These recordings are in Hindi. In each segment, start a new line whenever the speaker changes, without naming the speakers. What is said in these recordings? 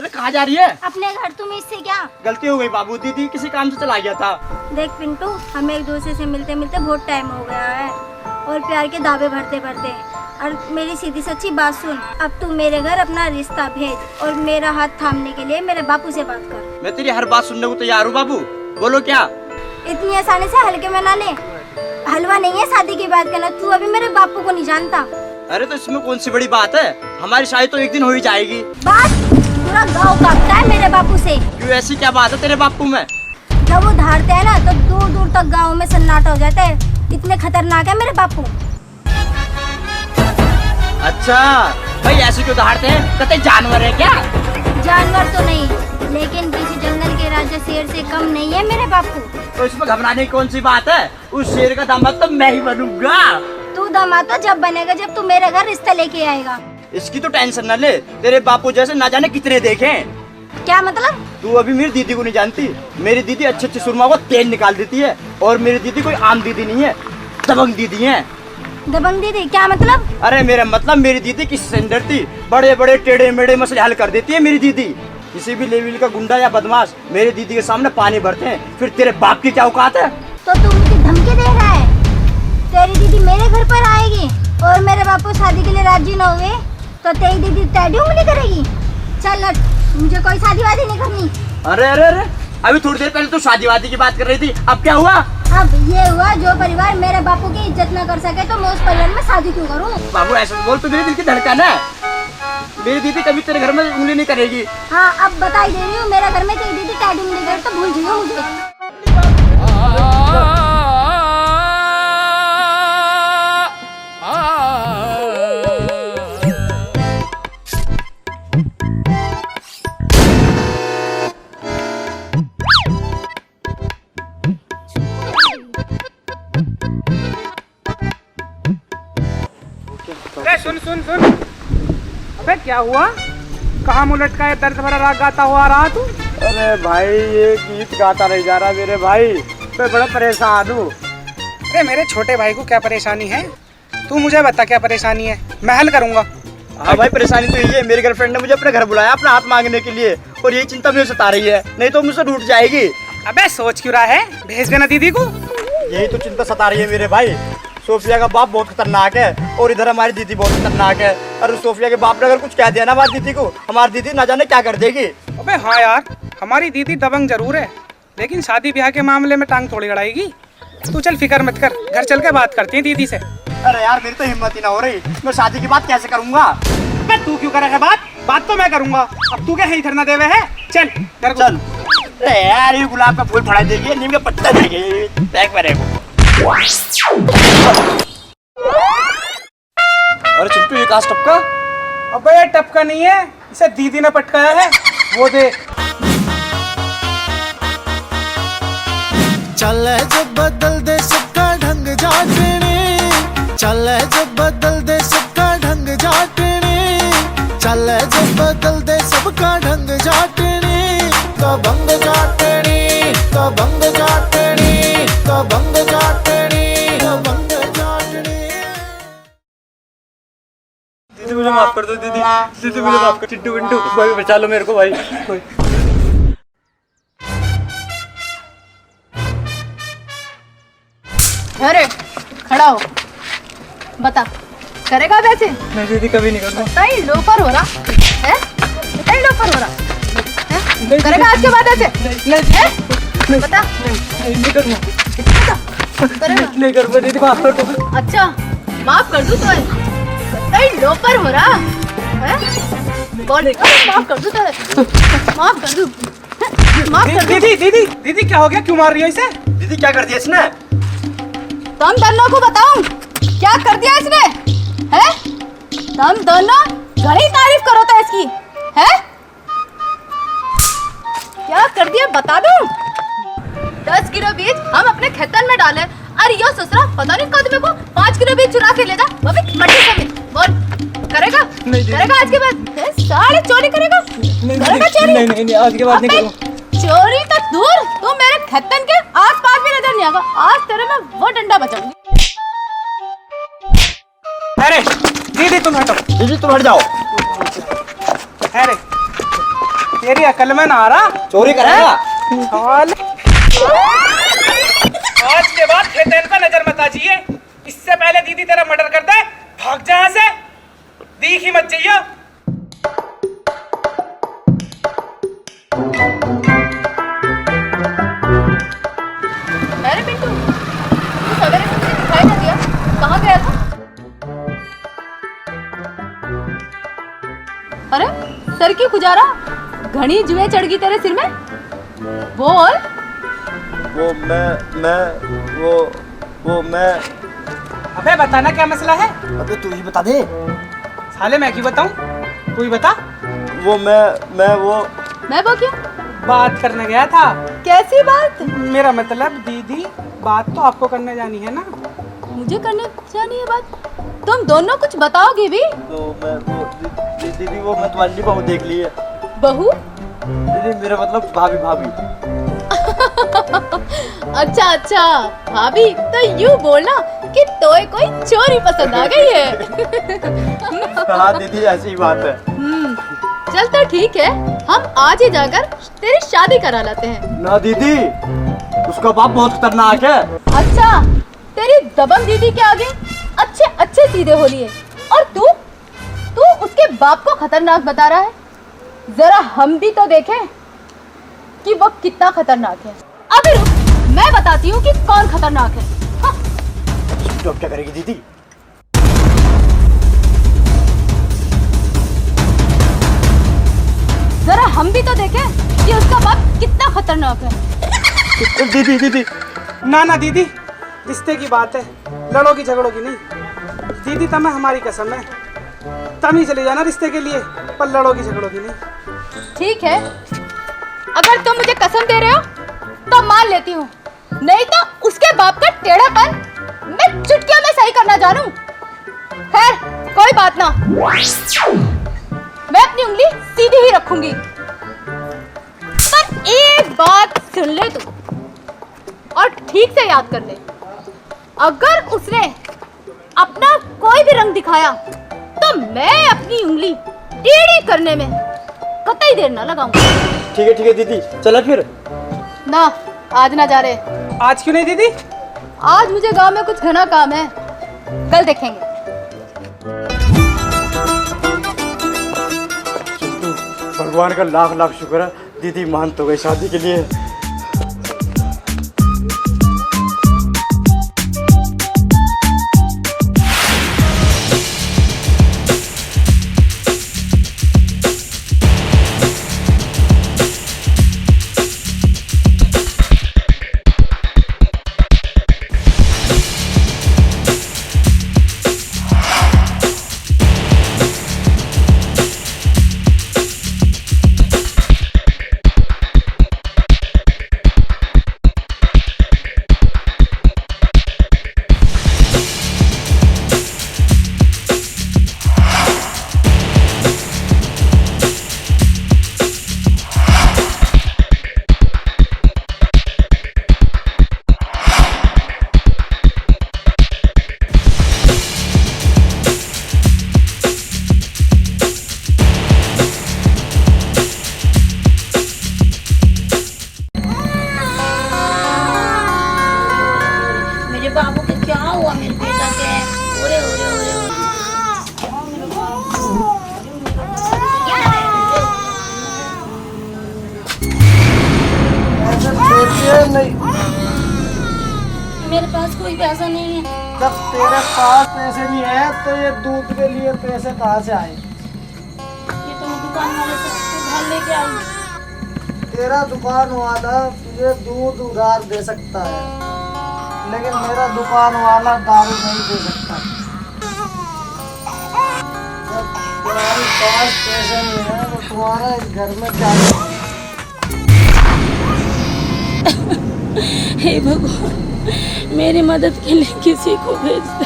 कहाँ जा रही है?
अपने घर। तुम इससे क्या?
गलती हो गई बाबू, दीदी किसी काम से चला गया था।
देख पिंटू, हमें एक दूसरे से मिलते मिलते बहुत टाइम हो गया है और प्यार के दावे भरते भरते। और मेरी सीधी सच्ची बात सुन, अब तू मेरे घर अपना रिश्ता भेज और मेरा हाथ थामने के लिए मेरे बापू से बात कर।
मैं तेरी हर बात सुनने को तैयार हूँ बाबू, बोलो क्या?
इतनी आसानी से हल्के में ना ले, हलवा नहीं है शादी की बात करना। तू अभी मेरे बापू को नहीं जानता।
अरे तो इसमें कौन सी बड़ी बात है, हमारी शादी तो एक दिन हो ही जाएगी।
बात पूरा गाँव कांपता है मेरे बापू से।
क्यों, ऐसी क्या बात है तेरे बापू में?
जब वो धारते हैं ना तो दूर दूर तक गाँव में सन्नाटा हो जाता है, इतने खतरनाक है मेरे बापू।
अच्छा भाई, ऐसे क्यों दहाड़ते हैं? कहते जानवर है क्या?
जानवर तो नहीं, लेकिन किसी जंगल के राजा शेर से कम नहीं है मेरे बापू।
तो इसमें घबराने की कौन सी बात है? उस शेर का दामाद तो मैं ही बनूंगा।
तू दामाद तो जब बनेगा जब तू मेरे घर रिश्ता लेके आएगा।
इसकी तो टेंशन न ले, तेरे बापू जैसे ना जाने कितने देखे।
क्या मतलब?
तू अभी मेरी दीदी को नहीं जानती। मेरी दीदी अच्छे अच्छे सुरमा को तेल निकाल देती है, और मेरी दीदी कोई आम दीदी नहीं है, दबंग दीदी है।
दबंग दीदी क्या मतलब?
अरे मेरा मतलब मेरी दीदी किसी से नहीं डरती, बड़े बड़े टेढ़े मेढ़े मसले हल कर देती है मेरी दीदी। किसी भी लेवल का गुंडा या बदमाश मेरी दीदी के सामने पानी भरते हैं। फिर तेरे बाप की क्या औकात है?
तो तू मुझे धमकी दे रहा है? तेरी दीदी मेरे घर पर आएगी और मेरे बापू शादी के लिए राजी न हुए तो तेरी दीदी टेढ़ी उंगली करेगी? चल हट, मुझे कोई शादी वादी नहीं करनी।
अरे अरे अरे, अभी थोड़ी देर पहले तो शादी वादी की बात कर रही थी, अब क्या हुआ?
अब ये हुआ, जो परिवार मेरे बापू की इज्जत न कर सके तो मैं उस परिवार में शादी क्यों करूं?
बाबू ऐसा बोल, तो मेरी दिल की धड़कन है। मेरी दीदी कभी तेरे घर में उंगली नहीं करेगी।
हाँ अब बता ही दे रही हूँ, मेरे घर में तेरी दीदी टेढ़ी उंगली करे तो भूल जाइयो मुझे।
सुन सुन सुन, अबे क्या हुआ? कहाँ मुँह लटका है, दर्द भरा राग गाता हुआ आ रहा तू?
अरे भाई ये गीत गाता नहीं जा रहा मेरे भाई, मैं बड़ा परेशान हूँ।
अरे मेरे छोटे भाई को क्या परेशानी है? तू मुझे बता क्या परेशानी है, मैं हल करूंगा।
हाँ भाई, परेशानी तो यही है, मेरी गर्लफ्रेंड ने मुझे अपने घर बुलाया अपना हाथ मांगने के लिए, और यही चिंता मुझे सता रही है, नहीं तो मुझसे रूठ जाएगी।
अबे सोच क्यों रहा है, भेज देना दीदी को।
यही तो चिंता सता रही है मेरे भाई। सोफिया का बाप बहुत खतरनाक है और इधर हमारी दीदी बहुत खतरनाक है। और सोफिया के बाप ने अगर कुछ कह दिया ना हमारी दीदी को, हमारी दीदी ना जाने क्या कर देगी।
अबे हाँ यार, हमारी दीदी दबंग जरूर है, लेकिन शादी ब्याह के मामले में टांग थोड़ी अड़ाएगी। तू चल फिक्र मत कर, घर चल के बात करती है दीदी से।
अरे यार मेरी तो हिम्मत ही ना हो रही, मैं शादी की बात कैसे करूंगा?
मैं तू क्यों करेगा बात तो मैं करूंगा। अब तू क्या है धरना देवे है, चल घर को
चल। अरे यार ये गुलाब का फूल फड़ा देगी, नीम का पत्ता देगी, देख मेरे को। अरे चिंटू ये कहाँ टपका?
अबे ये टपका नहीं है, इसे दीदी ने पटकाया है, वो देख।
चल जब बदल दे सबका ढंग जाटने, चल जब बदल दे सबका ढंग जाटने, चल जब बदल दे सबका ढंग जाटने, दबंग जाटने, दबंग जाटने, दबंग जाटने, दबंग जाटने।
दीदी मुझे माफ कर दो, दीदी दीदी मुझे माफ कर। चिंटू विंटू भाई बचा लो मेरे को भाई।
अरे खड़ा हो, बता करेगा वैसे?
मैं दीदी कभी नहीं करूँगा।
बताइए लोफर हो रहा है, बताइए लोफर हो रहा है? करेगा आज के बाद ऐसे? नहीं बता,
नहीं करूँगा,
करेगा?
नहीं करूँगा दीदी, माफ कर दो।
अच्छा माफ कर दूं तो बताइए लोफर हो रहा है? बोल माफ कर दूं तो, माफ कर दूं, माफ कर दूं।
दीदी क्या हो गया, क्यों मार रही है इसे?
दीदी क्या कर दिया इसने?
तुम दोनों को बताऊं क्या कर दिया इसने, है? तुम दोनों घनी तारीफ करो तो इसकी, है? क्या कर दिया बता दूं? 10 किलो बीज हम अपने खेतन में डाले, अरे यो ससुरा पता नहीं कद में को 5 किलो बीज चुरा के ले जा, वो भी मट्टी से। बोल करेगा?
नहीं
करेगा आज के बाद? सारे चोरी करेगा? करेगा चोरी?
नहीं आज के बाद नहीं करूँगा।
चोरी तो दूर, तू मेरे खेतन के आसपास भी नजर नहीं आएगा। आज तेरे में वो डंडा बचाऊंगी।
अरे दीदी तुम हटो,
दीदी तुम हट जाओ।
अरे तेरी अकल में ना आ रहा।
चोरी करेगा।
साले। आज के बाद खेतन पे नजर मत आजिए, इससे पहले दीदी तेरा मर्डर कर दे। भाग जा यहाँ से, दीख ही मत जाइए।
अरे पिंटू, तू सवेरे से मुझे दिखाई ना दिया, कहाँ गया था? अरे सर की खुजारा, घनी जुए चढ़ गई तेरे सिर में। बोल।
वो मैं
अबे बताना क्या मसला है?
अबे तू ही बता दे।
साले मैं क्यों बताऊं, तू ही बता।
वो मैं
वो क्या?
बात करने गया था।
कैसी बात?
मेरा मतलब दीदी, बात तो आपको करने जानी है ना।
मुझे करने जानी है बात? तुम दोनों कुछ बताओगे भी?
तो मैं वो दीदी वो मैं तुम्हारी बहू देख ली है।
बहू?
दीदी मेरा मतलब भाभी।
अच्छा भाभी, तो यूँ बोलना कि तोय कोई चोरी पसंद आ गई है।
हाँ दीदी ऐसी ही बात है।
चल तो ठीक है, हम आज ही जाकर तेरी शादी करा लाते हैं।
ना दीदी, उसका बाप बहुत खतरनाक है।
अच्छा, तेरी दबंग दीदी के आगे अच्छे सीधे हो लिए, और तू उसके बाप को खतरनाक बता रहा है। जरा हम भी तो देखें कि वो कितना खतरनाक है। अभी रुक, मैं बताती हूँ कि कौन खतरनाक है। हाँ।
तो अब क्या करेगी दीदी?
जरा हम भी तो देखें कि उसका बाप कितना खतरनाक है।
दीदी
ना दीदी, रिश्ते की बात है, लड़ो की झगड़ों की नहीं। दीदी तुम्हें हमारी कसम है, तुम ही चले जाना रिश्ते के लिए, पर लड़ो की झगड़ों की नहीं।
ठीक है, अगर तुम मुझे कसम दे रहे हो तो मान लेती हूँ, नहीं तो उसके बाप का टेढ़ापन मैं चुटकियों में सही करना जानूं। खैर कोई बात ना, मैं अपनी उंगली सीधी ही रखूंगी। पर एक बात सुन ले तू, और ठीक से याद कर ले, अगर उसने अपना कोई भी रंग दिखाया तो मैं अपनी उंगली टेढ़ी करने में कतई देर ना लगाऊंगा।
ठीक है दीदी, चला फिर।
ना, आज ना जा रहे।
आज क्यों नहीं दीदी?
आज मुझे गांव में कुछ घना काम है, कल देखेंगे।
भगवान का लाख शुक्र है, दीदी मान तो गई शादी के लिए।
बाबू के क्या हुआ मेरे बेटा के? ओरे ओरे ओरे ओरे।
नहीं,
मेरे पास कोई पैसा नहीं है।
जब तेरे पास पैसे नहीं है तो ये दूध के लिए पैसे कहाँ से आए?
ये तो मैं दुकान वाले से उधार लेके आई।
तेरा दुकान वाला तुझे दूध उधार दे सकता है, लेकिन मेरा दुकान वाला दारू नहीं दे सकता। जब तुम्हारे पास पैसे नहीं है तो तुम्हारा इस घर में क्या है?
हे भगवान, मेरी मदद के लिए किसी को भेज दे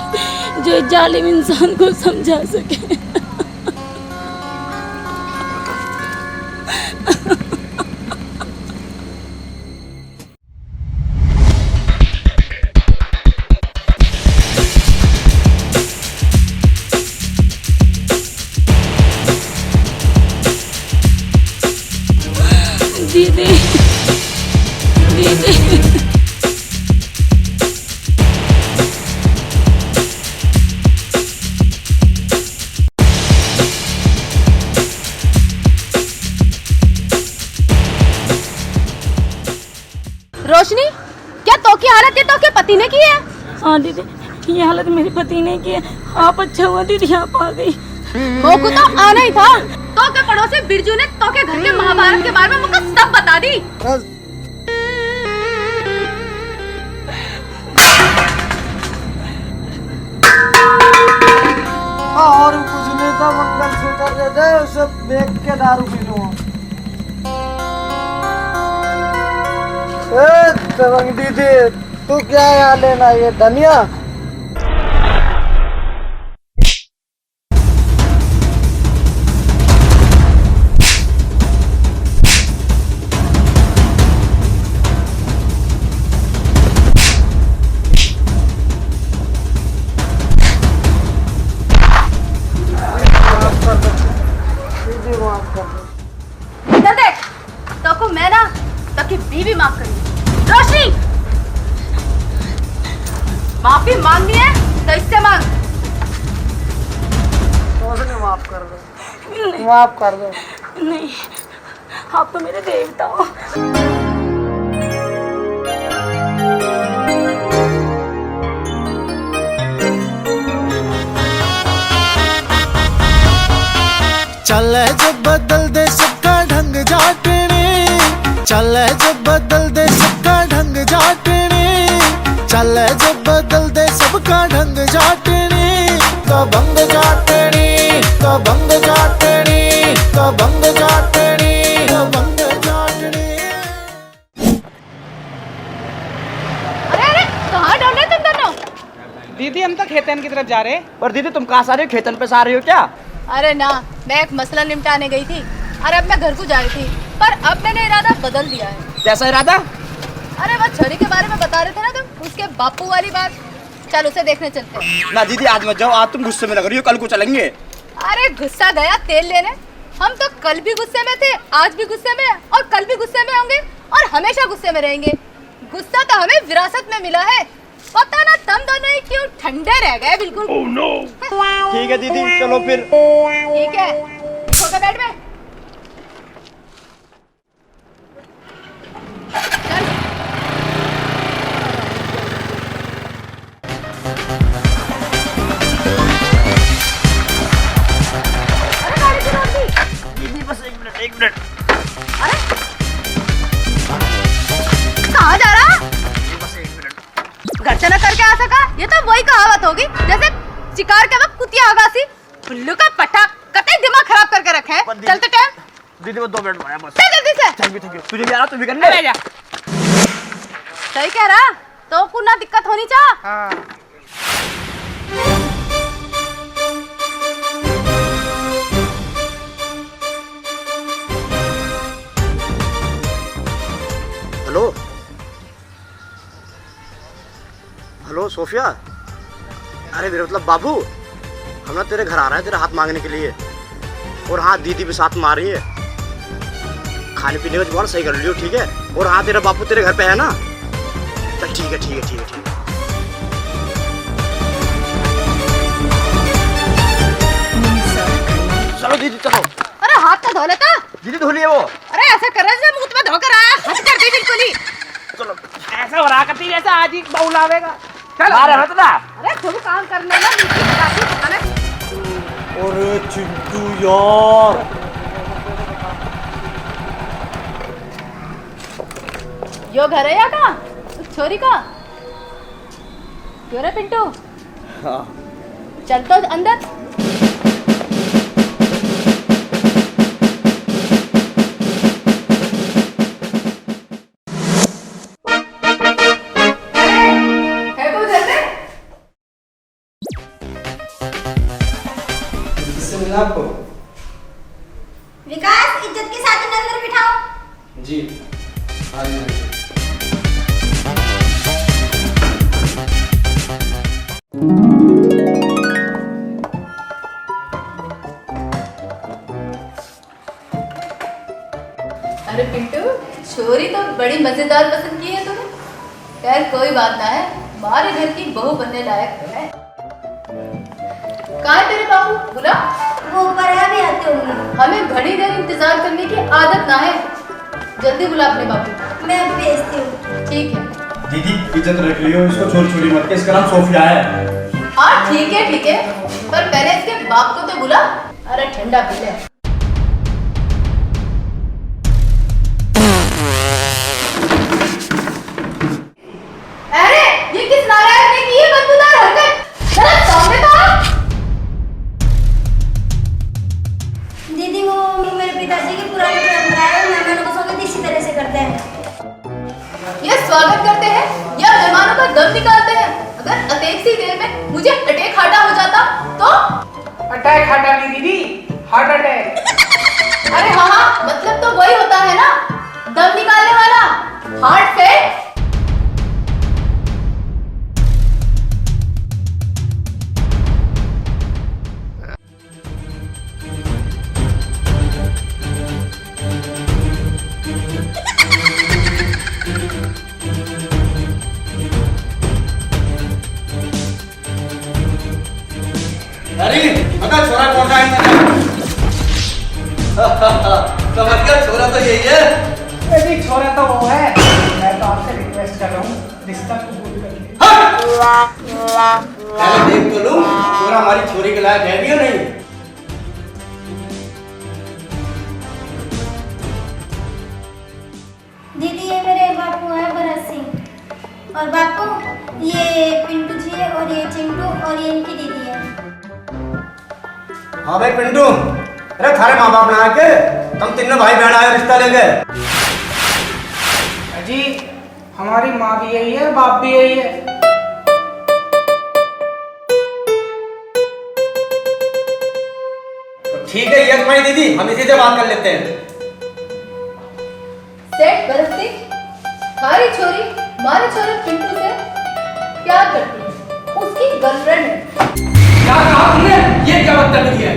जो इस जालिम इंसान को समझा सके।
पति ने की है?
हाँ दीदी, ये हालत मेरे पति ने की है। आप अच्छा हुआ दीदी आप आ गई।
वो को तो आना ही था। तो के पड़ोसी बिरजू ने तो के घर के महाभारत के बारे में मुझको सब बता दी।
और कुछ नहीं था, मंगलसूत्र दे दे, उसे देख के दारू पी लूँ। दबंग दीदी, तू क्या यहाँ लेना ये धनिया?
इधर देख, तो को मैं ना तो की बीवी माफ करी। रोशनी, माफी मांगनी है तो इससे मांग।
रोशनी माफ कर दो, माफ कर दो।
नहीं, आप तो मेरे देवता हो।
चल जब बदल दे सबका ढंग जाटने, चल जब बदल दे सबका ढंग जाटने, चल जब बदल दे सबका ढंग जाटने, कबंग जाटने, कबंग जाटने, कबंग जाटने, कबंग जाटने।
अरे अरे, कहाँ डर रहे तुम दोनों?
दीदी हम तो खेतन की तरफ जा रहे हैं।
और दीदी तुम कहाँ से आ रही हो? खेतन पे से आ रही हो क्या?
अरे ना, मैं एक मसला निपटाने गई थी और अब मैं घर को जा रही थी, पर अब मैंने इरादा बदल दिया है।
कैसा इरादा?
अरे वो छड़ी के बारे में बता रहे थे ना तुम, उसके बापू वाली बात। चल उसे देखने चलते हैं।
ना दीदी आज मत जाओ, आज तुम गुस्से में लग रही हो, कल को चलेंगे।
अरे गुस्सा गया तेल लेने। हम तो कल भी गुस्से में थे, आज भी गुस्से में और कल भी गुस्से में होंगे और हमेशा गुस्से में रहेंगे। गुस्सा तो हमें विरासत में मिला है। पता ना तुम दोनों ही क्यों ठंडे रह गए बिल्कुल।
Oh, no. ठीक है दीदी, चलो फिर।
ठीक है, सो के बैठ में। चल। अरे गाड़ी की रोक दी।
दीदी बस एक मिनट।
अरे कहाँ जा रहा?
बस एक मिनट।
घर से न करके आ सका, ये तो वही कहावत होगी जैसे शिकार के वक्त कुतिया आगासी। उल्लू का पट्टा, कतई दिमाग खराब करके रखे हैं। चलते टाइम
दीदी वो 2 मिनट में आया बस।
चल जल्दी से।
Thank you. तुझे भी आ रहा, तू भी करने ले जा।
सही कह रहा, तो को ना दिक्कत होनी चाह।
हाँ।
हेलो हेलो सोफिया, अरे मेरा मतलब बाबू, हम ना तेरे घर आ रहा है तेरा हाथ मांगने के लिए। और हाँ, दीदी भी साथ में आ रही है। खाने पीने का जुगाड़ सही कर लियो, ठीक है? और हाँ, तेरा बापू तेरे घर पे है ना? चल ठीक है। चलो दीदी चलो।
अरे हाथ तो धो लेता।
दीदी धो लिए वो।
अरे ऐसा कर रहा है जैसे मुंह में धोकर आया, हंस कर दे बिल्कुल ही।
चलो
ऐसा हो रहा करती जैसा आज ही बाउल आवेगा। चल
मारे मत ना।
अरे तुम काम करने ना मुझे बताती पता नहीं।
अरे चिंटू यार,
यो घर है या का उस छोरी का? क्यों रे पिंटू?
हाँ।
चल तो अंदर। है कोई घर में?
किससे मिला आपको?
विकास, इज्जत के साथ इन्हें अंदर बिठाओ।
जी हाँ जी।
अरे पिंटू, छोरी तो बड़ी मजेदार पसंद की है तूने। खैर कोई बात ना है, हमारे घर की बहू बनने लायक तो है। कहाँ है तेरे बाबू? बुला।
वो ऊपर है, अभी आते होंगे।
हमें घड़ी देर इंतजार करने की आदत ना है। जल्दी बुला अपने बाबू।
मैं अभी भेजती हूँ।
ठीक है।
दीदी इज्जत रख लियो, इसको छोड़ छोड़ी मत के, इसका नाम सोफिया है।
हाँ ठीक है, पर पहले इसके बाप को तो बुला। अरे ठंडा पी ले। अरे ये किस नारायण ने की है बदबूदार हरकत? जरा सामने तो आ।
दीदी वो मेरे पिताजी की पुरानी परंपरा है, मेहमानों का स्वागत इसी तरह से करते हैं।
ये स्वागत करते हैं या मेहमानों का दम निकालते हैं? अगर अटैक सी देर में मुझे अटैक हाटा हो जाता तो?
अटैक हटा नहीं दीदी, हार्ट अटैक।
अरे हाँ, मतलब तो वही होता है ना, दम निकालने वाला, हार्ट फेल।
अरे अगर छोरा कौन सा है? समझ गया, छोरा तो यही है।
अरे छोरा तो वो है। मैं तो आपसे रिक्वेस्ट कर रहा हूँ, रिश्ता कबूल कर लीजिए।
पहले देख तो लूं, छोरा हमारी छोरी के लायक है भी या नहीं।
दीदी ये मेरे बापू है भरत सिंह, और बापू ये पिंटू जी है, और ये चिंटू, और ये इनकी दीदी है।
हाँ भाई पिंटू, अरे थारे माँ बाप ना के तुम तीनों भाई बहन आए रिश्ता लेके।
जी हमारी माँ भी यही है, बाप भी यही है।
तो ठीक है, ये तुम्हारी दीदी, हम इसी से बात कर लेते हैं।
सेठ भरत सिंह, हमारी छोरी हमारे छोरे पिंटू से प्यार करती है, उसकी गर्लफ्रेंड है।
क्या कहा तुमने? ये क्या बदतमीजी है?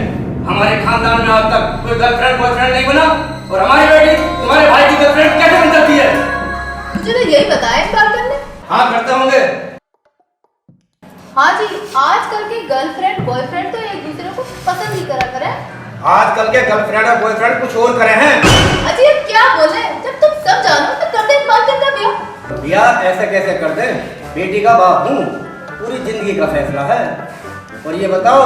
हमारे खानदान में आज तक कोई गर्लफ्रेंड बॉयफ्रेंड नहीं बना, और हमारी बेटी तुम्हारे भाई की गर्लफ्रेंड कैसे बन सकती है?
तुझे तो यही बताया इस बार करने।
हाँ करते होंगे।
हाँ जी, आजकल के गर्लफ्रेंड बॉयफ्रेंड तो एक दूसरे को पसंद ही करा करे।
आजकल के गर्लफ्रेंड और बॉयफ्रेंड कुछ और करे हैं।
अजी ये क्या बोले? जब तुम सब जानो तो कर दे बात करता भैया।
भैया ऐसे कैसे कर दे, बेटी का बाप हूँ, पूरी जिंदगी का फैसला है। और ये बताओ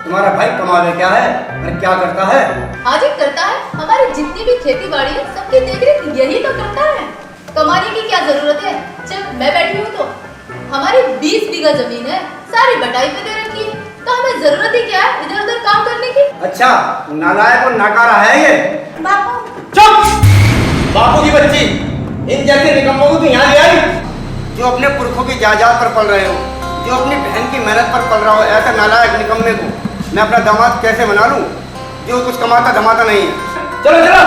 तुम्हारा भाई कमावे क्या है और क्या करता है?
हाँ जी करता है, हमारी जितनी भी खेती बाड़ी है सबकी देखरेख यही तो करता है। कमाने की क्या जरूरत है? जब मैं बैठी हूँ तो हमारी 20 बीघा जमीन है, सारी बटाई पे दे रखी है, तो हमें जरूरत ही क्या है इधर उधर काम करने की?
अच्छा, नालायक और नाकारा है ये।
बापू
चुप! बापू की बच्ची, इन जैसे निकम्मों को तो यहाँ ले आई, जो अपने पुरखों की जायदाद पर पल रहे हो, जो अपनी बहन की मेहनत पर पल रहा हो। ऐसा नालायक निकम्मे को मैं अपना दामाद कैसे बना लूं, जो कुछ कमाता धमाता नहीं है। चलो चलो,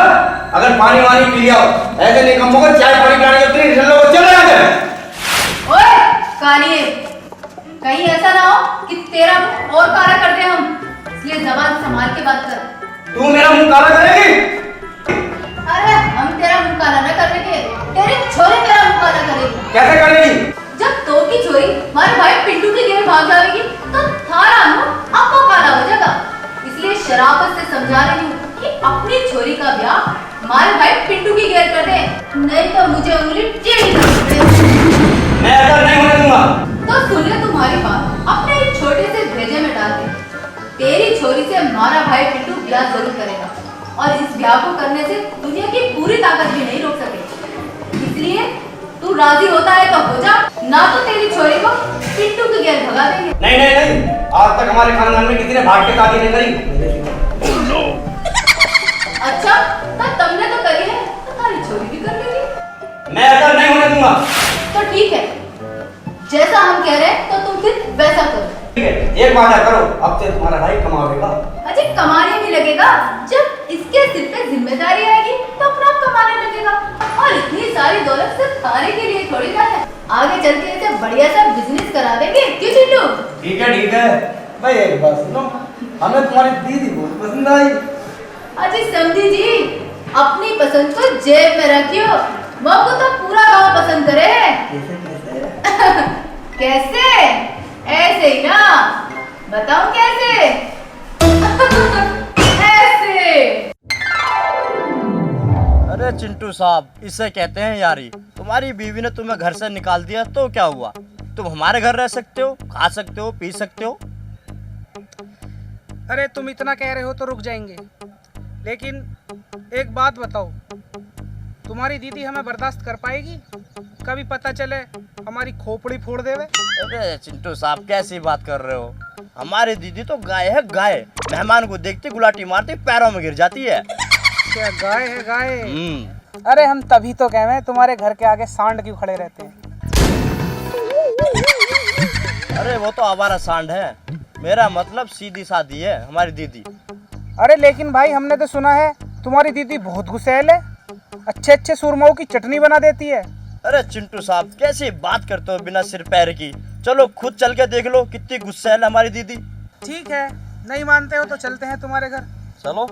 अगर पानी वानी पी लिया हो, ऐसे निकम्मों को चाय पानी पिलाने की उतनी ढिल्लो को चले जाते हैं।
ओए कानिए, कहीं ऐसा ना हो कि तेरा मुंह और काला कर दे हम, इसलिए जबान संभाल के बात कर।
तू मेरा मुंह काला करेगी?
अरे हम तेरा मुंह काला न करेंगे, तेरे छोरे तेरा मुंह काला करेगी।
कैसे करेगी?
जब तो की छोरी हमारे भाई पिंटू के घेर भाग जाएगी तो थारा मुंह आपको काला हो जाएगा। इसलिए शराफत से समझा रही हूँ कि अपनी छोरी का ब्याह हमारे भाई पिंटू की घेर कर दे, नहीं तो मुझे उंगली टेढ़ी करनी पड़ेगी।
मैं ऐसा नहीं होने दूंगा।
तो सुन ले तुम्हारी बात, अपने एक छोटे से भेजे में डाल दे। तेरी छोरी से हमारा भाई पिंटू ब्याह जरूर करेगा, और इस ब्याह को करने से दुनिया की पूरी ताकत भी नहीं रोक सकेगी। इसलिए तू राजी होता है तो हो जा, ना तो तेरी छोरी को पिंटू के घेर भगा देंगे।
नहीं नहीं नहीं, आज तक हमारे खानदान में किसी ने भाग के शादी नहीं करी।
अच्छा, तो तुमने तो करी है, तो तुम्हारी छोरी भी कर लेगी।
मैं ऐसा नहीं होने दूंगा।
तो ठीक है, जैसा हम कह रहे हैं तो तुम फिर वैसा करो।
ठीक है, एक वादा करो, अब से तुम्हारा भाई कमावेगा।
अजी कमाने भी लगेगा, जब इसके सिर पे जिम्मेदारी आएगी तो अपना आप कमाने लगेगा। और इतनी सारी दौलत सिर्फ खाने के लिए थोड़ी ना है, आगे चल के इसे बढ़िया सा बिजनेस करा देंगे। क्यों चिंटू?
ठीक है भाई, एक बात सुनो, हमें तुम्हारी दीदी बहुत पसंद आई।
अजी समझी जी, अपनी पसंद को जेब में रखियो, मौको तो पूरा गांव पसंद करे। कैसे? ऐसे ही ना, बताऊं कैसे? ऐसे।
अरे चिंटू साहब, इसे कहते हैं यारी। तो तुम्हारी बीवी ने तुम्हें घर से निकाल दिया तो क्या हुआ? तुम हमारे घर रह सकते हो, खा सकते हो, पी सकते हो।
अरे तुम इतना कह रहे हो तो रुक जाएंगे, लेकिन एक बात बताओ, तुम्हारी दीदी हमें बर्दाश्त कर पाएगी? कभी पता चले हमारी खोपड़ी फोड़ देवे।
अरे चिंटू साहब कैसी बात कर रहे हो? हमारी दीदी तो गाय है, गाय। मेहमान को देखती गुलाटी मारती पैरों में गिर जाती है।
क्या गाय है गाय? अरे हम तभी तो कह रहे हैं तुम्हारे घर के आगे सांड क्यों खड़े रहते हैं।
अरे वो तो आवारा सांड है, मेरा मतलब सीधी सादी है हमारी दीदी।
अरे लेकिन भाई हमने तो सुना है तुम्हारी दीदी बहुत गुस्सैल है, अच्छे अच्छे सुरमाओं की चटनी बना देती है।
अरे चिंटू साहब कैसी बात करते हो बिना सिर पैर की? चलो खुद चल के देख लो कितनी गुस्सैल है हमारी दीदी।
ठीक है, नहीं मानते हो तो चलते हैं तुम्हारे घर।
चलो।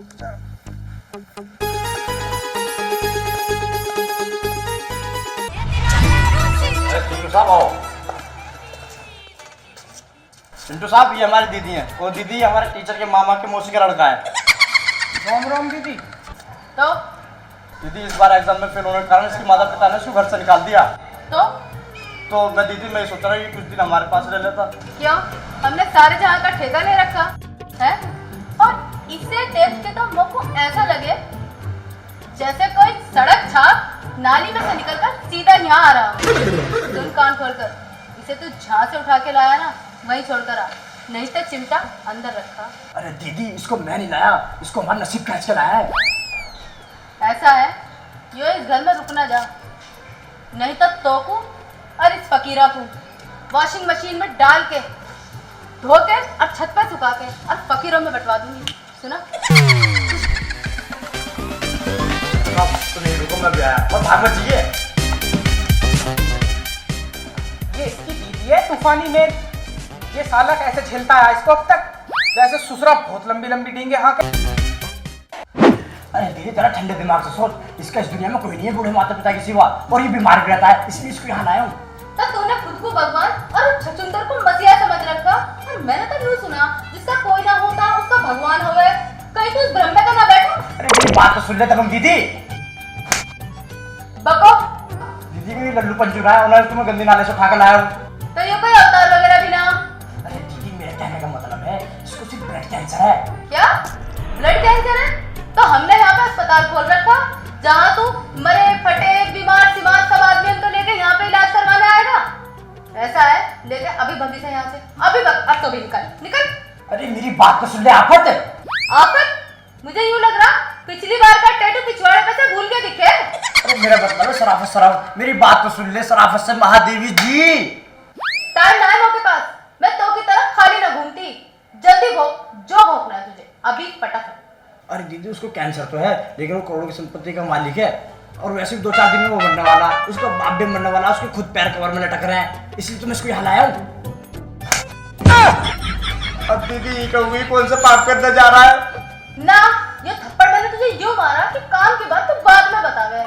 चिंटू साहब आओ। चिंटू साहब ये हमारी दीदी है। वो दीदी हमारे टीचर के मामा के मौसी का लड़का है।
राम राम दीदी।
तो
दीदी इस बार एग्जाम में फेल होने के कारण इसके माता पिता ने इसको घर से निकाल दिया। तो मैं दीदी मैं सोच रहा हूँ कि कुछ दिन हमारे पास रह लेता।
क्यों? हमने सारे जहां का ठेका ले रखा है, और इसे देख के तो मुझ को ऐसा लगे जैसे कोई सड़क छाप नाली में से निकलकर सीधा यहाँ आ रहा। सुन कान खोलकर, इसे तू जहाँ से उठा के लाया ना वहीं छोड़कर आ, नहीं तो चिमटा अंदर रखा।
अरे दीदी इसको मैं नहीं लाया, इसको हमारा नसीब खींच के लाया है।
ऐसा है, यो इस घर में रुकना जा, नहीं तो तोकू और इस फकीरा को वॉशिंग मशीन में डाल के धो के और छत पर सुखा के और फकीरों में बंटवा दूंगी। सुना?
तो नहीं रुको, मैं भी आया और भाग मत जाइए।
ये इसकी दीदी है तूफानी मेल। ये साला कैसे झेलता है इसको अब तक, जैसे ससुरा बहुत लंबी लंबी डींगे हाँ के।
अरे दीदी तेरा ठंडे दिमाग से सोच, इसका इस दुनिया में कोई नहीं है बूढ़े माता पिता के सिवा, और ये बीमार भी रहता है, इसलिए इसको यहाँ लाया हूँ।
तो तूने खुद को भगवान और छचुंदर को मसीहा समझ रखा, और मैंने तो यूँ सुना जिसका कोई ना होता उसका भगवान होवे। कहीं तू इस भ्रम में तो ना बैठा?
अरे मेरी बात तो सुन ले तब दीदी।
बको,
दीदी भी लल्लू पंचू रहा है, उन्होंने तुम्हें गंदी नाले से उठा कर लाया हूँ।
तो ये कोई अवतार वगैरह भी ना?
अरे दीदी मेरे कहने का मतलब है इसको सिर्फ ब्लड कैंसर है।
क्या ब्लड कैंसर है? तो हमने यहाँ पे अस्पताल खोल रखा जहाँ तू मरे फटे बीमार सिमार सब आदमी को लेके यहाँ पे इलाज करवाने आएगा। ऐसा है, लेके अभी भगी से यहाँ से, अभी अब तो भी निकल निकल।
अरे मेरी बात तो सुन ले आफत।
आफत? मुझे यूँ लग रहा पिछली बार का टैटू पिछवाड़े पे से भूल के दिखे।
अरे मेरा मतलब है सराफत सराफत, मेरी बात तो सुन ले सराफत से महादेवी जी।
टाइम ना है के पास, मैं तो की तरफ खाली ना घूमती। जल्दी भोग जो भोगना है तुझे, अभी फटाफट।
अरे दीदी उसको कैंसर तो है, लेकिन वो करोड़ों की संपत्ति का मालिक है, और वैसे भी 2-4 दिन में वो मरने वाला, उसका बाप भी मरने वाला, उसके खुद पैर कवर में लटक रहे हैं, इसलिए तुम्हें इसको यहाँ लाया हूँ। अब दीदी कहूँगी कौन सा पाप करने जा रहा है?
ना, ये थप्पड़ मैंने तुझे यूँ मारा कि काम की बात तो बाद में बतावे।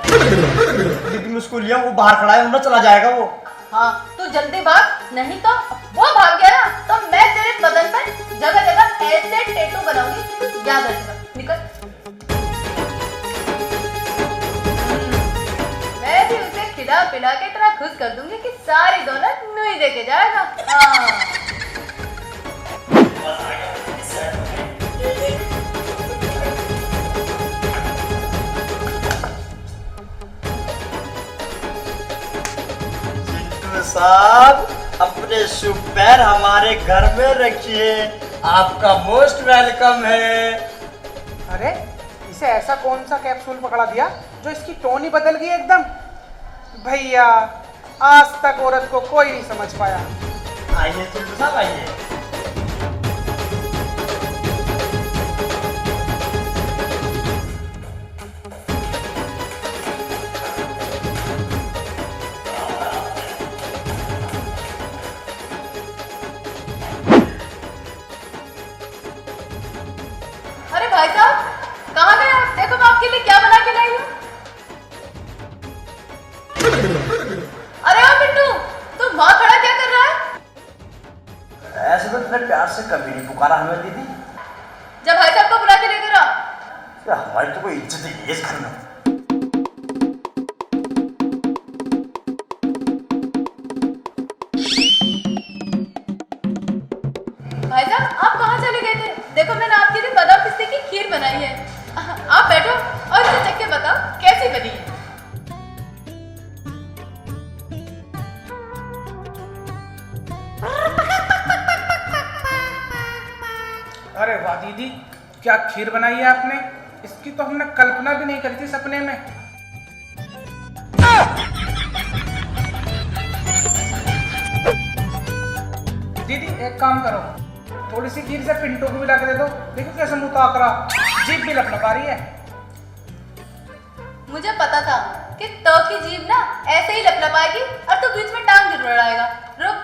दीदी मैं उसको लिया, वो बाहर खड़ा है, उन्हें चला जाएगा वो।
हाँ तू जल्दी भाग, नहीं तो वो भाग गया ना तो मैं तेरे बदन पर जगह जगह ऐसे टैटू बनाऊंगी कि तू याद रखेगा। निकल। मैं भी उसे खिला पिला के इतना खुश कर दूंगी कि सारी दौलत नू ही देके जाएगा। हाँ।
साहब अपने शुभ पैर हमारे घर में रखिए, आपका मोस्ट वेलकम है।
अरे इसे ऐसा कौन सा कैप्सूल पकड़ा दिया जो इसकी टोन ही बदल गई एकदम। भैया आज तक औरत को कोई नहीं समझ पाया।
आइए चिंटू साहब आइए।
अरे भाई साहब कहाँ गए आप? देखो मैं आपके लिए क्या बना के लाई हूँ। अरे ओ पिंटू, तू वहाँ खड़ा क्या कर रहा है?
ऐसे तो तुमने प्यार से कभी नहीं पुकारा हमें दीदी।
जब भाई साहब को बुला के लेकर आ।
हमारी तो कोई इज्जत नहीं है इस घर में।
आपके लिए बादाम पिस्ते की खीर बनाई है। आप बैठो और इसे चख के बताओ कैसी बनी है।
अरे वाह दीदी, क्या खीर बनाई है आपने। इसकी तो हमने कल्पना भी नहीं करी थी सपने में। दीदी एक काम करो, थोड़ी सी खीर से पिंटू को भी ला के दे दो। देखो कैसे मुंह ताक रहा, जीभ भी लपलपा रही है।
मुझे पता था कि तो की जीभ ना ऐसे ही लपलपाएगी और तू बीच में टांग जरूर अड़ाएगा। रुक।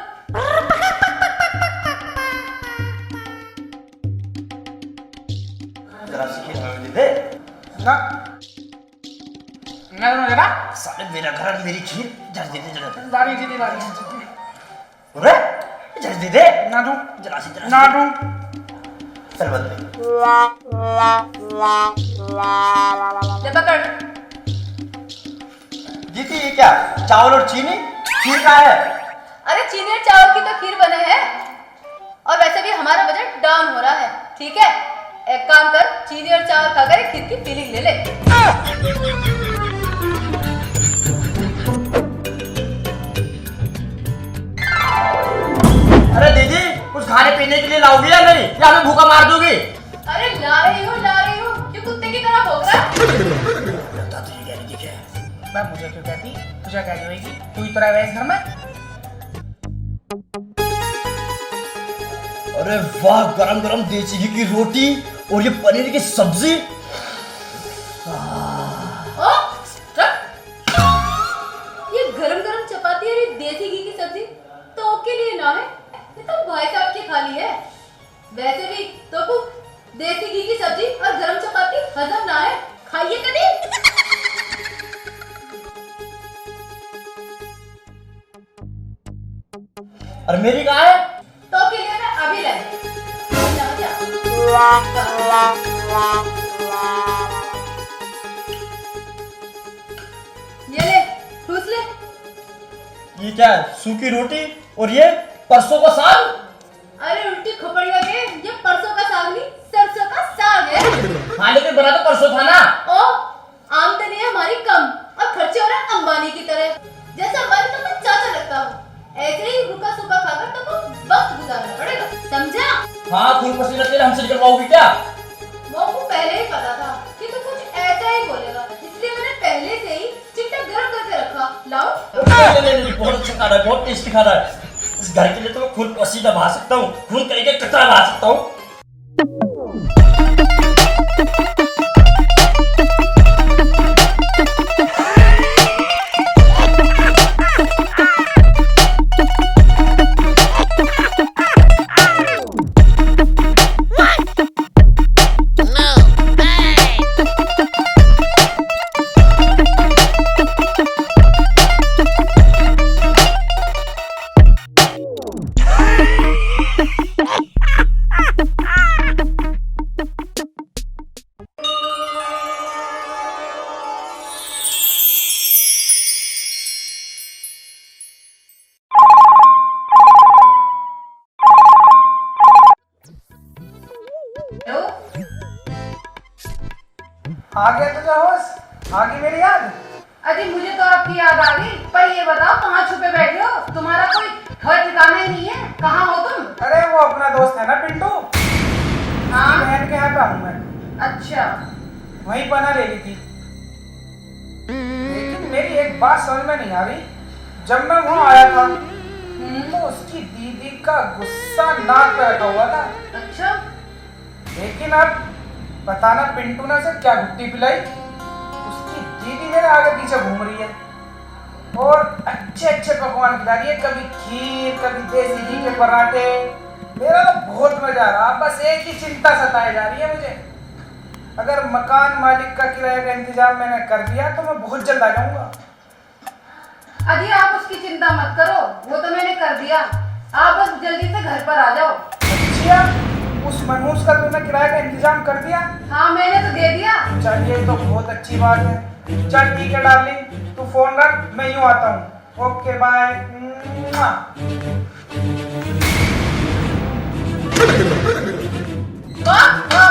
जरा सी खीर हमें दे
ना ना जरा
साले, मेरा घर और मेरी खीर। जरा दे दे, जरा
बारी दीदी बारी।
अरे जरा दे दे
ना दूं,
जरा सी, जरा
ना दूं।
चल बदले।
ले पकड़।
दीदी ये क्या, चावल और चीनी? खीर का है?
अरे चीनी और चावल की तो खीर बने हैं। और वैसे भी हमारा बजट डाउन हो रहा है, ठीक है? एक काम कर, चीनी और चावल खाकर एक खीर की फीलिंग ले ले।
अरे दीदी कुछ खाने पीने के लिए लाओगी या नहीं, या हमें भूखा मार दोगी?
अरे ला रही हूँ, क्यों कुत्ते की तरह भौंक रहा है?
मैं मुझे क्यों कहती, तुझे क्या होगी, तू ही तो रह इस घर में।
अरे वाह, गरम गरम देसी घी की रोटी और ये पनीर की सब्जी।
ओ, ये गरम गरम चपाती और ये देसी घी की सब्जी तो के लिए ना है, ये तो भाई साहब की खाली है। वैसे भी तो को देसी घी की सब्जी और गरम चपाती हजम ना है, खाइए कभी।
और मेरी कहाँ है?
तो के लिए मैं अभी लाई। ये ले, ठूस ले।
ये क्या है, सूखी रोटी और ये परसों का साग?
अरे उल्टी खोपड़िया के, ये परसों का साग नहीं, सरसों का साग है।
हाँ लेकिन बना तो परसों था ना।
ओ, आमदनी है हमारी कम और खर्चे हो रहे हैं अंबानी की तरह। जैसे अंबानी तो मैं चाचा लगता हूँ, ऐसे ही रुका सूखा खाकर तो वक्त गुजारना पड़ेगा, समझा?
हाँ, खून पसीना तेरे हमसे निकलवाओगी क्या?
वो को पहले ही पता था कि तू कुछ ऐसा ही बोलेगा, इसलिए मैंने पहले से ही चिमटा गर्म करके रखा। लाओ।
नहीं, बहुत अच्छा खा रहा है, बहुत टेस्टी खा रहा है। इस घर के लिए तो मैं खून पसीना बहा सकता हूँ, खून करके कचरा बहा सकता हूँ।
आ गया तुझे होश, आ गई मेरी याद।
अजी मुझे तो आपकी याद आ गई, पर ये बताओ कहाँ छुपे बैठे हो? तुम्हारा कोई घर ठिकाना ही नहीं है, कहाँ हो तुम?
अरे वो अपना दोस्त है ना पिंटू,
हाँ
बहन के यहाँ पे हूँ मैं।
अच्छा,
वहीं पना ले ली थी। लेकिन मेरी एक बात समझ में नहीं आ रही, जब मैं वहाँ आया था तो उसकी दीदी का गुस्सा नाक पे रखा हुआ था।
अच्छा,
लेकिन अब पता ना पिंटू ने उसे क्या घुट्टी पिलाई, उसकी दीदी मेरे आगे पीछे घूम रही है और अच्छे अच्छे पकवान खिला रही है, कभी खीर, कभी देसी घी के पराठे। मेरा तो बहुत मजा आ रहा, बस एक ही चिंता सताई जा रही है मुझे। अगर मकान मालिक का किराए का इंतजाम मैंने कर दिया तो मैं बहुत जल्द आ जाऊंगा।
अजी आप उसकी चिंता मत करो, वो तो मैंने कर दिया, आप बस जल्दी से घर पर आ जाओ।
अच्छा, उस मनहूस का तूने किराए का इंतजाम कर दिया?
हाँ मैंने तो दे दिया।
चलिए तो बहुत अच्छी बात है। चल ठीक है डार्लिंग, तू फोन रख, मैं यूं आता हूँ। Okay bye.
वाह वाह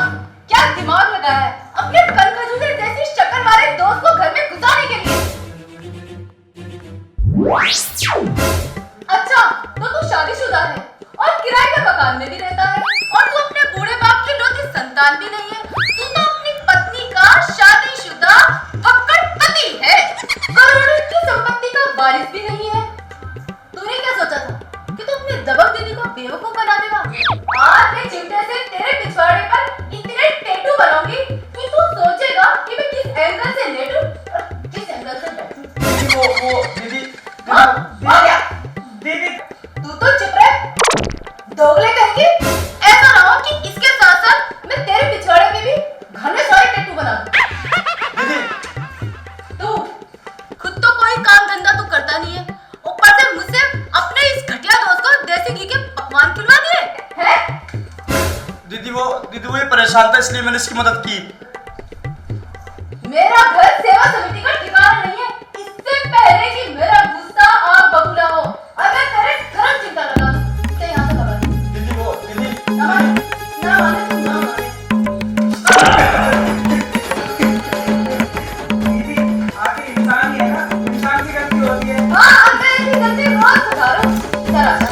भी नहीं है। तू तो अपनी पत्नी का शादीशुदा फक्कड़ पति है, करोड़ों की संपत्ति का वारिस भी नहीं है। तूने क्या सोचा था कि तू अपने दबंग दीदी को बेवकूफ बना देगा? आज मैं चिमटे से तेरे पिछवाड़े पर इतने टैटू बनाऊंगी कि तू सोचेगा कि मैं किस एंगल से लेटूं और किस एंगल से बैठूं।
दीदी वो दीदी
हाँ, आ गया।
दीदी
तू तो चुप रह, दोगले कहेंगे। ऐसा ना हो कि इसके साथ साथ मैं तेरे पिछवाड़े में भी घने सारे टैटू बना दूं।
दीदी
तू खुद तो कोई काम धंधा तू करता नहीं है, ऊपर से मुझसे अपने इस घटिया दोस्त को देसी घी के पकवान खिलवा दिए हैं।
दीदी वो ये परेशान था इसलिए मैंने इसकी मदद की।
मेरा घर सेवा समिति का ठिकाना नहीं है। इससे पहले कि मेरा गुस्सा आग बबूला हो, अगर तेरे धर्म चिंता लगा दूं, तो यहाँ से भगा दे।
दीदी
ना माने तू ना माने।
दीदी आखिर इंसान ही है ना, इंसान की गलती होती है।
हाँ, मैं ऐसी गलती बहुत सुधारूं। जरा सा।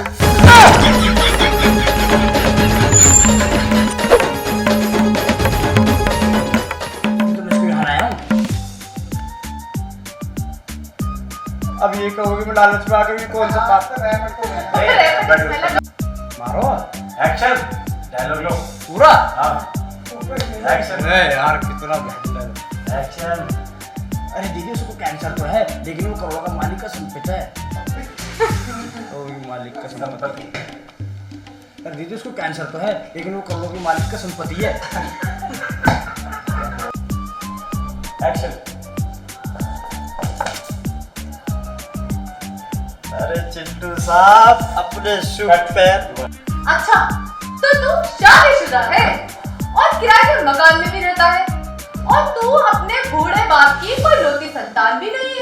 तुम इसको यहाँ लाया हूँ। अब ये कहोगे मैं लालच में आकर भी कौन सा बात कर रहा है मेरे को। मारो एक्शन डायलॉग लो पूरा। हाँ एक्शन है यार, कितना बेहतर एक्शन। अरे दीदी उसको कैंसर तो है लेकिन वो करोड़ों का मालिक का संपत्ति है। तो मालिक का संपत्ति। अरे दीदी उसको कैंसर तो है लेकिन वो करोड़ों के मालिक का संपत्ति है। एक्शन। अरे चिंटू साहब अपने शुभ पैर।
अच्छा, तो तू शादीशुदा है और किराए के मकान में भी रहता है और तू अपने बूढ़े बाप की कोई लौती संतान भी नहीं है।